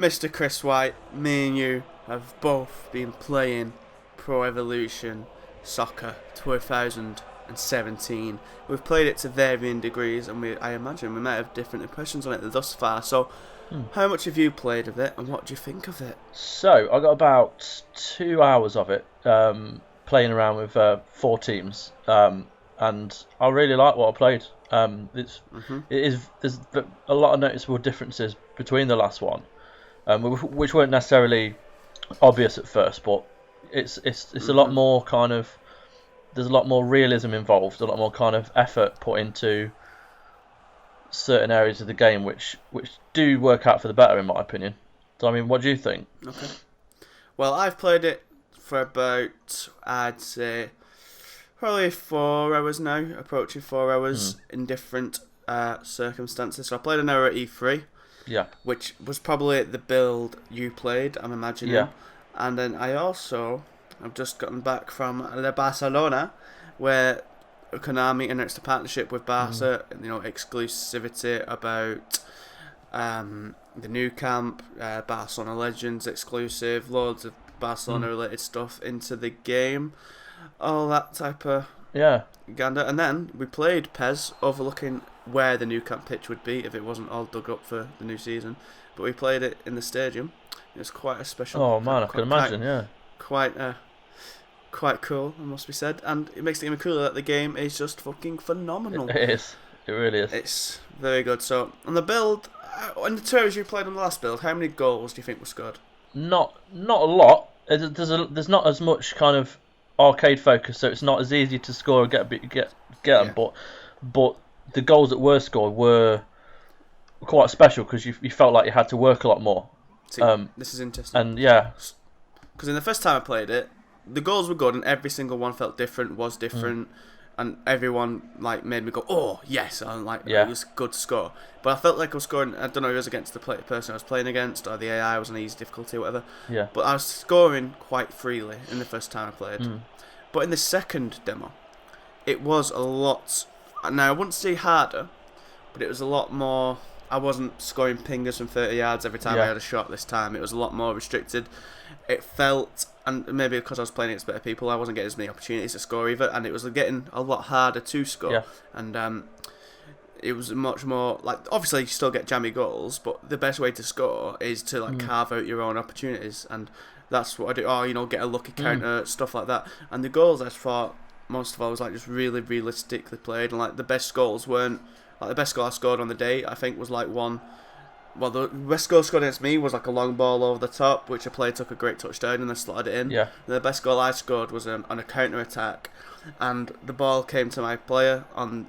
Mr. Chris White, me and you have both been playing Pro Evolution Soccer 2017. We've played it to varying degrees, and I imagine we might have different impressions on it thus far. So, how much have you played of it, and what do you think of it? So, I got about 2 hours of it, playing around with 4 teams, and I really like what I played. There's a lot of noticeable differences between the last one, which weren't necessarily obvious at first, but it's a lot more kind of, there's a lot more realism involved, a lot more kind of effort put into certain areas of the game, which do work out for the better in my opinion. So I mean, what do you think? Okay. Well, I've played it for about, I'd say, probably 4 hours now, approaching 4 hours in different circumstances. So I played an hour at E3, which was probably the build you played, I'm imagining. Yeah. And then I've just gotten back from Barcelona, where Konami announced a partnership with Barca, exclusivity about the Nou Camp, Barcelona Legends exclusive, loads of Barcelona related stuff into the game, all that type of gander. And then we played PES, overlooking where the Nou Camp pitch would be if it wasn't all dug up for the new season. But we played it in the stadium. It was quite a special. Oh man, I can imagine. Quite cool, it must be said, and it makes it even cooler that the game is just fucking phenomenal. It is. It really is. It's very good. So on the build, on the 2 hours you played on the last build, how many goals do you think were scored? Not a lot. There's not as much kind of arcade focus, so it's not as easy to score and get them. But the goals that were scored were quite special because you felt like you had to work a lot more. See, this is interesting. And because in the first time I played it, the goals were good and every single one felt different, and everyone made me go, oh yes, and it was good to score. But I felt like I was scoring, I don't know if it was against the person I was playing against or the AI was on easy difficulty or whatever. Yeah. But I was scoring quite freely in the first time I played. But in the second demo, it was a lot. Now I wouldn't say harder, but it was a lot more. I wasn't scoring pingers from 30 yards every time I had a shot this time. It was a lot more restricted. It felt, and maybe because I was playing against better people, I wasn't getting as many opportunities to score either, and it was getting a lot harder to score. Yeah. And it was much more, obviously you still get jammy goals, but the best way to score is to carve out your own opportunities, and that's what I do. Or, get a lucky counter, stuff like that. And the goals, I thought, most of all, was just really realistically played, and the best goals weren't, the best goal I scored on the day, I think, was one. Well, the best goal scored against me was a long ball over the top, which a player took a great touchdown and then slotted it in. Yeah. And the best goal I scored was on a counter attack, and the ball came to my player on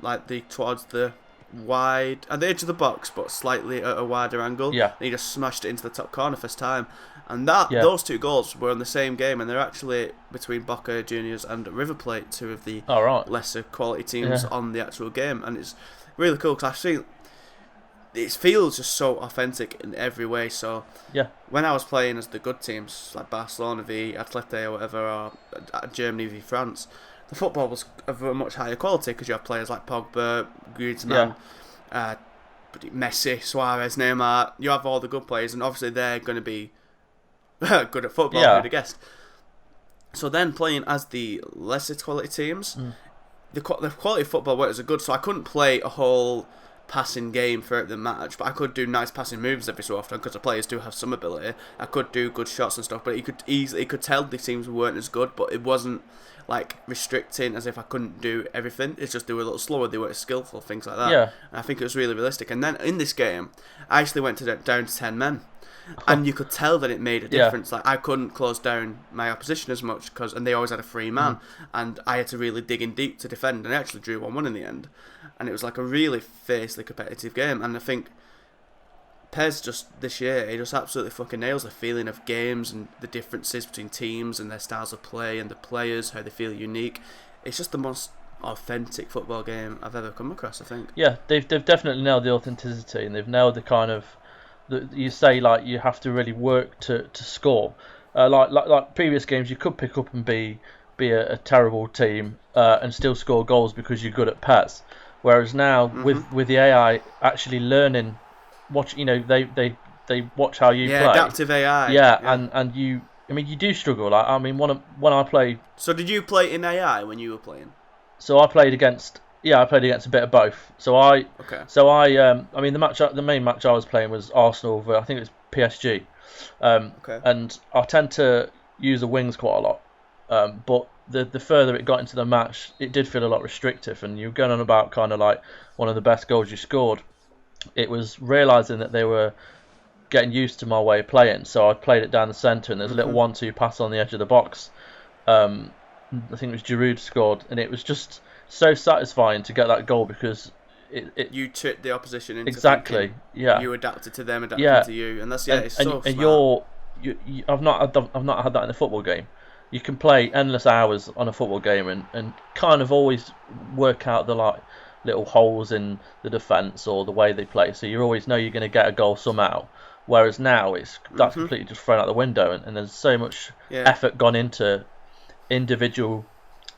towards the wide at the edge of the box, but slightly at a wider angle. Yeah. And he just smashed it into the top corner first time. And those 2 goals were in the same game, and they're actually between Boca Juniors and River Plate, 2 of the lesser quality teams on the actual game, and it's really cool because I've seen. It feels just so authentic in every way. So when I was playing as the good teams like Barcelona v Athletico or whatever, or Germany v France, the football was of a much higher quality because you have players like Pogba, Griezmann, Messi, Suarez, Neymar. You have all the good players, and obviously they're going to be good at football. Who'd have guessed? So then playing as the lesser quality teams, the quality of football wasn't good. So I couldn't play a whole passing game throughout the match, but I could do nice passing moves every so often because the players do have some ability. I could do good shots and stuff, but you could tell the teams weren't as good, but it wasn't restricting as if I couldn't do everything. It's just they were a little slower, they weren't as skillful, things like that. Yeah. And I think it was really realistic. And then in this game, I actually went down to 10 men. And you could tell that it made a difference. I couldn't close down my opposition as much and they always had a free man, and I had to really dig in deep to defend. And I actually drew 1-1 in the end, and it was a really fiercely competitive game. And I think PES just this year, it just absolutely fucking nails the feeling of games and the differences between teams and their styles of play and the players, how they feel unique. It's just the most authentic football game I've ever come across, I think. Yeah, they've definitely nailed the authenticity, and they've nailed the kind of. You say you have to really work to score. Like previous games, you could pick up and be a terrible team and still score goals because you're good at PES. Whereas now with the AI actually learning, they they watch how you play. Adaptive AI. Yeah, and you. I mean, you do struggle. Like, I mean, when I play. So did you play in AI when you were playing? So I played against. Yeah, I played against a bit of both. I mean, the main match I was playing was Arsenal. I think it was PSG. And I tend to use the wings quite a lot. But the further it got into the match, it did feel a lot restrictive. And you were going on about kind of like one of the best goals you scored. It was realising that they were getting used to my way of playing. So I played it down the centre, and there's a little 1-2 pass on the edge of the box. I think it was Giroud scored, and it was just so satisfying to get that goal because you tricked the opposition into exactly. Yeah, you adapted to them, adapted to you, and that's it's so smart. And I've not had that in a football game. You can play endless hours on a football game and kind of always work out the like little holes in the defence or the way they play. So you always know you're going to get a goal somehow. Whereas now that's completely just thrown out the window, and there's so much effort gone into individual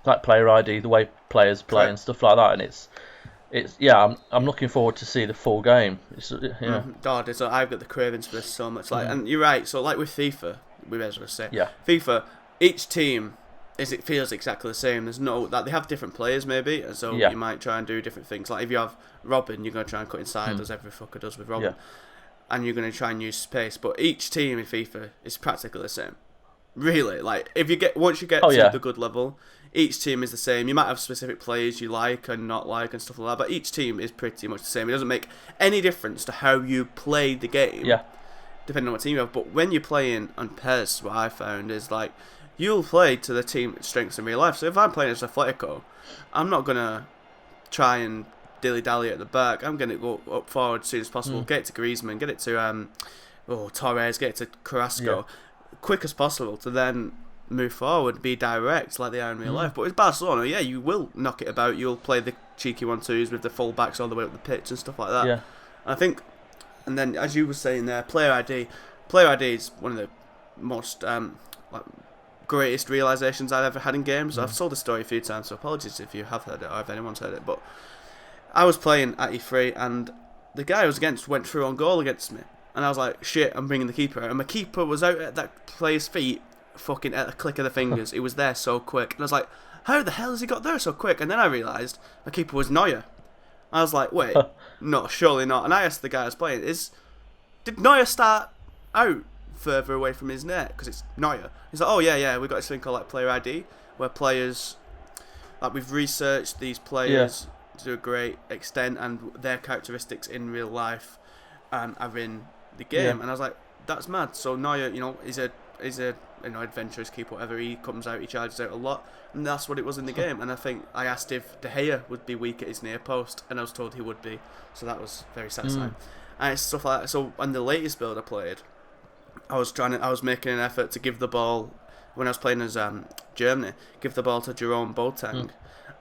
like player ID, the way players play and stuff like that, and I'm looking forward to see the full game. God, so I've got the cravings for this so much. Like, and you're right. So like with FIFA, we may as well say, FIFA, each team it feels exactly the same. There's no that they have different players maybe, so you might try and do different things. Like if you have Robin, you're gonna try and cut inside as every fucker does with Robin, and you're gonna try and use space. But each team in FIFA is practically the same. Really, like once you get to the good level, each team is the same. You might have specific players you like and not like and stuff like that, but each team is pretty much the same. It doesn't make any difference to how you play the game, depending on what team you have. But when you're playing on PES, what I found is like you'll play to the team strengths in real life. So if I'm playing as Athletico, I'm not gonna try and dilly-dally at the back. I'm gonna go up forward as soon as possible, get it to Griezmann, get it to Torres, get it to Carrasco. Quick as possible to then move forward, be direct like they are in real life. But with Barcelona, you will knock it about. You'll play the cheeky 1-2s with the full backs all the way up the pitch and stuff like that. Yeah. I think, and then as you were saying there, player ID is one of the most greatest realizations I've ever had in games. I've told the story a few times, so apologies if you have heard it or if anyone's heard it. But I was playing at E3 and the guy I was against went through on goal against me. And I was like, shit, I'm bringing the keeper out. And my keeper was out at that player's feet, fucking at a click of the fingers. It was there so quick. And I was like, how the hell has he got there so quick? And then I realised my keeper was Neuer. I was like, wait, no, surely not. And I asked the guy I was playing, did Neuer start out further away from his net? Because it's Neuer. He's like, oh, yeah, we've got this thing called like player ID, where players, like we've researched these players to a great extent and their characteristics in real life are in the game, and I was like, that's mad. So Neuer, is a adventurous keeper, whatever. He comes out, he charges out a lot, and that's what it was in the game. And I think I asked if De Gea would be weak at his near post, and I was told he would be. So that was very satisfying. And it's stuff like that. So on the latest build I played, I was making an effort to give the ball when I was playing as Germany, give the ball to Jerome Boateng,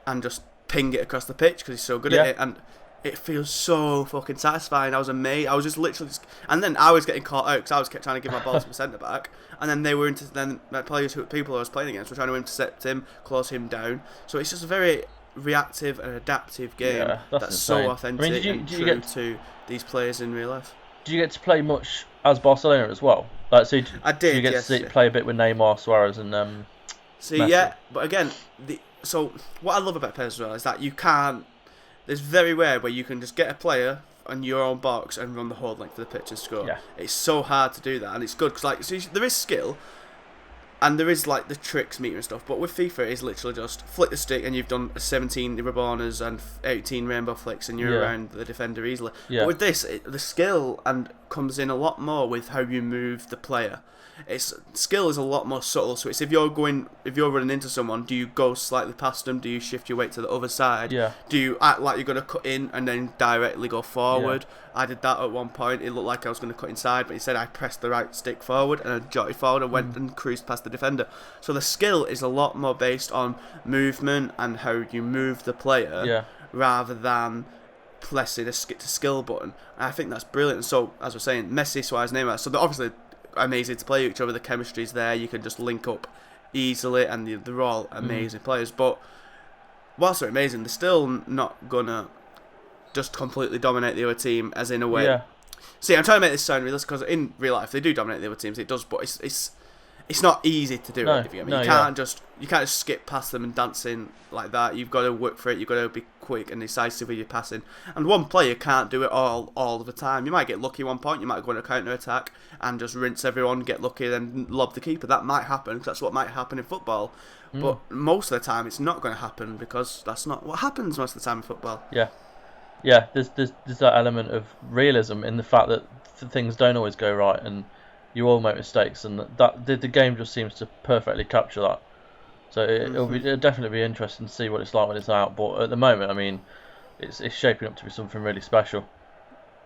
and just ping it across the pitch because he's so good at it. And it feels so fucking satisfying. I was amazed. I was just literally, and then I was getting caught out because I was kept trying to give my ball to the centre back, and then they were people I was playing against were trying to intercept him, close him down. So it's just a very reactive and adaptive game that's so authentic and true to these players in real life. Do you get to play much as Barcelona as well? Like, so I did. You get to play a bit with Neymar, Suarez, and Messi. But again, so what I love about PES as well is that you can't. There's very rare where you can just get a player on your own box and run the whole length of the pitch and score. Yeah. It's so hard to do that, and it's good because there is skill, and there is like the tricks meter and stuff. But with FIFA, it's literally just flick the stick and you've done 17 Rabonas and 18 rainbow flicks, and you're around the defender easily. Yeah. But with this, the skill comes in a lot more with how you move the player. Skill is a lot more subtle. So it's if you're running into someone, do you go slightly past them? Do you shift your weight to the other side? Yeah. Do you act like you're going to cut in and then directly go forward? Yeah. I did that at one point. It looked like I was going to cut inside, but instead I pressed the right stick forward and I jotted forward and went and cruised past the defender. So the skill is a lot more based on movement and how you move the player rather than pressing a skill button. And I think that's brilliant. So as we're saying, Messi, Suarez, Neymar. So they're obviously amazing to play each other. The chemistry's there. You can just link up easily, and they're all amazing players. But whilst they're amazing, they're still not gonna just completely dominate the other team. As in a way, See, I'm trying to make this sound realistic because in real life they do dominate the other teams. It does, but it's not easy to do. No, If you get me. no, You can't just skip past them and dance in like that. You've got to work for it. You've got to be quick and decisive with your passing. And one player can't do it all of the time. You might get lucky one point. You might go on a counter attack and just rinse everyone, get lucky, then lob the keeper. That might happen because that's what might happen in football. But most of the time, it's not going to happen because that's not what happens most of the time in football. Yeah. There's that element of realism in the fact that things don't always go right and you all make mistakes, and that the game just seems to perfectly capture that. So it'll definitely be interesting to see what it's like when it's out. But at the moment, I mean, it's shaping up to be something really special.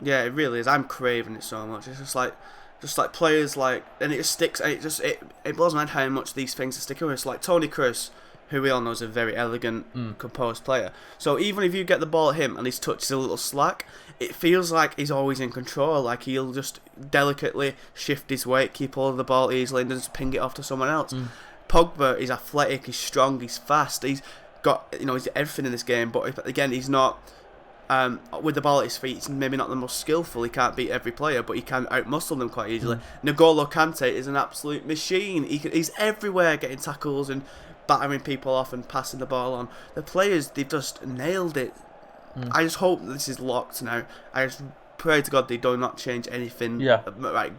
Yeah, it really is. I'm craving it so much. It's just like players like, and it just sticks. And it blows my mind how much these things are sticking with. It's like Toni Kroos, who we all know is a very elegant, composed player. So even if you get the ball at him and his touch is a little slack, it feels like he's always in control. Like he'll just delicately shift his weight, keep hold of the ball easily, and just ping it off to someone else. Pogba is athletic, he's strong, he's fast, he's got he's everything in this game. But again, he's not with the ball at his feet. He's maybe not the most skillful. He can't beat every player, but he can outmuscle them quite easily. N'Golo Kante is an absolute machine. He's everywhere, getting tackles and battering people off and passing the ball on. The players, they've just nailed it. I just hope this is locked now. I just pray to God they do not change anything. Yeah. Right.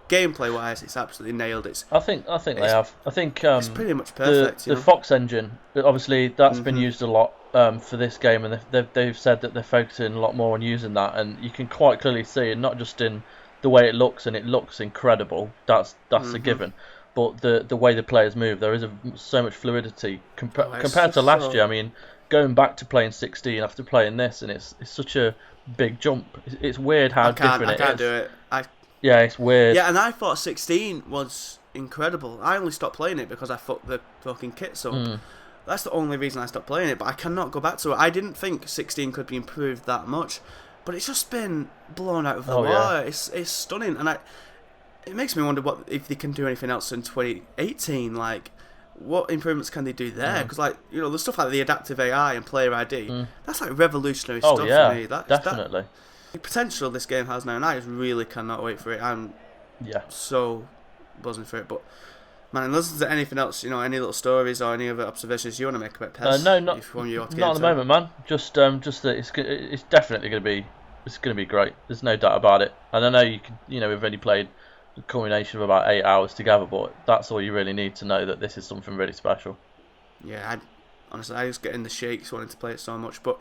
Gameplay wise, it's absolutely nailed. I think they have. I think it's pretty much perfect. The Fox engine, obviously, that's been used a lot for this game, and they've said that they're focusing a lot more on using that, and you can quite clearly see, and not just in the way it looks, and it looks incredible. That's a given. But the way the players move, there is so much fluidity compared to last year. I mean, going back to playing 16 after playing this, and it's such a big jump. It's weird how different it is. I can't do it. Yeah, it's weird. Yeah, and I thought 16 was incredible. I only stopped playing it because I fucked the fucking kits up. That's the only reason I stopped playing it, but I cannot go back to it. I didn't think 16 could be improved that much, but it's just been blown out of the water. Yeah. It's stunning, and it makes me wonder if they can do anything else in 2018. Like, what improvements can they do there? Because the stuff like the adaptive AI and player ID, that's like revolutionary stuff for me. Definitely. The potential this game has now, and I just really cannot wait for it. I'm so buzzing for it. But man, unless there's anything else, any little stories or any other observations you want to make about PES? No, not at the moment, man. Just that it's definitely going to be great. There's no doubt about it. And I know we've only played a culmination of about 8 hours together, but that's all you really need to know that this is something really special. Yeah, honestly, I just get in the shakes wanting to play it so much. But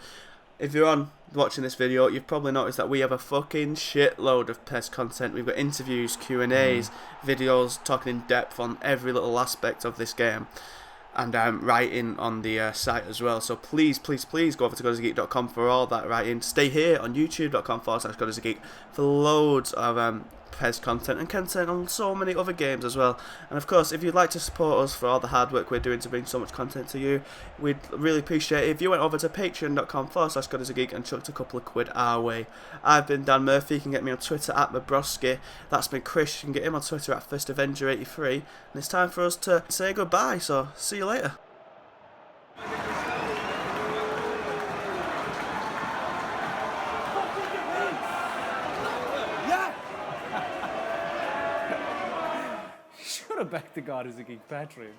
if you're watching this video, you've probably noticed that we have a fucking shitload of PES content. We've got interviews, Q&As, videos talking in depth on every little aspect of this game, and writing on the site as well. So please go over to GodisaGeek.com for all that writing. Stay here on YouTube.com/GodisaGeek for loads of PES content and content on so many other games as well. And of course, if you'd like to support us for all the hard work we're doing to bring so much content to you, we'd really appreciate it if you went over to patreon.com/GodisaGeek and chucked a couple of quid our way. I've been Dan Murphy. You can get me on Twitter @Mabroski. That's been Chris. You can get him on Twitter @FirstAvenger83. And it's time for us to say goodbye, so see you later. Back to GodisaGeek Patreon.